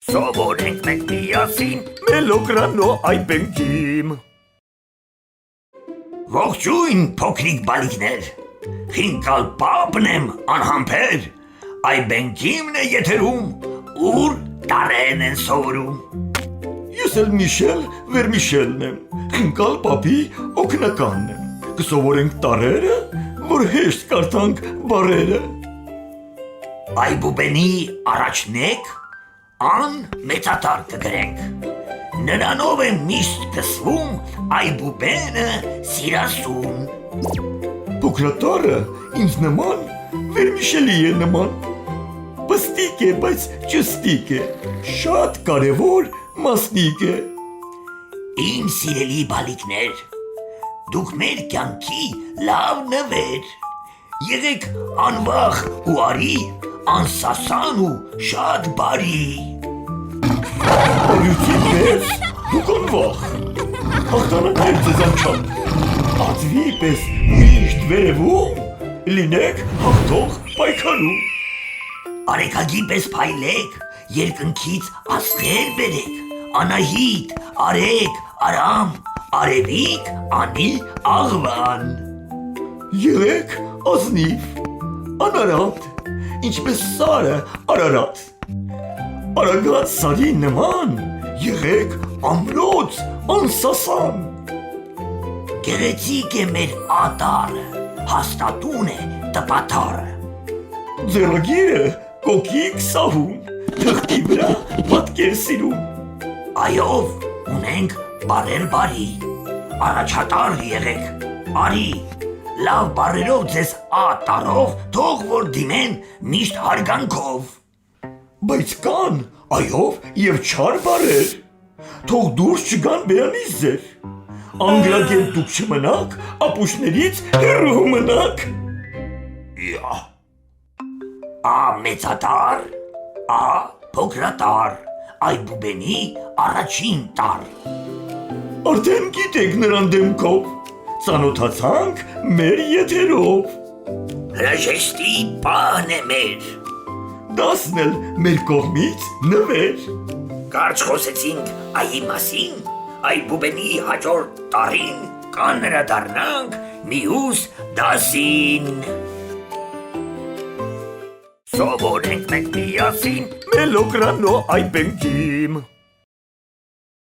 Սովորենք մենք միասին մելոգրանո այբենքիմ։ Ողջույն փոքրիկ բալիկներ, խինկալ պապն եմ անհամբեր, այբենքիմն է եթերում, ուր տարեն են սովորում։ Ես էլ Միշել Վերմիշելն եմ, խինկալ պապի օգնականն եմ, կսովորենք տարերը, որ հեշտ կարդանք բառերը։ Այբուբենի առաջնեք ան մեծատար կգրենք, նրանով է միշտ կսվում այբուբենը սիրասուն։ Փոքրատարը ինձ նման Վերմիշելի է նման, պստիկ է, բայց ճստիկ է, շատ կարևոր մասնիկ է։ Իմ սիրելի բալիկներ, դուք մեր կյանքի լավ նվեր, եղեք անվախ ու արի, անսասան ու շատ բարի։ Արյուցի պես դուք անվախ, հաղթանակներ ձեզան չան, ածվի պես միշտ վերևում, լինեք հաղթող պայքարում։ Արեքագի պես փայլեք, երկնքից աստղեր բերեք, Անահիտ, արեք, արամ, արևիկ, անի, աղվան։ Եղեք ազնիվ, անարատ, ինչպես սարը Արարատ, արագած սարի նման, եղեք ամրոց անսասան։ Գեղեցիկ է մեր ատարը, հաստատուն է տպատարը։ Ձեռագիրը կոկիկ սահում, թղթի վրա պատկեր սիրում։ Այով ունենք բարեր բարի, առաջատար եղեք, արի, լավ բարերով ձեզ ատարով, թող որ դիմեն միշտ հարգանքով։ Բայց կան այով և չար բարեր, թող դուրս չգան բերանից ձեր, անգրագել դուք չմնաք, ապուշներից հեռու մնաք։ Ա մեծատար, ա փոքրատար, այբուբենի առաջին տար։ Արդեն գիտեք նրան դեմքով, ծանոթացանք մեր եթերով։ Հրաժեշտի պահն է մեր, Դասն էլ մեր կողմից նվեր։ կարճ խոսեցինք այի մասին, այբուբենի հաջորդ տարին կանրադառնանք մյուս դասին։ Սովորենք մենք միասին Մելոգրանո այբենքիմ։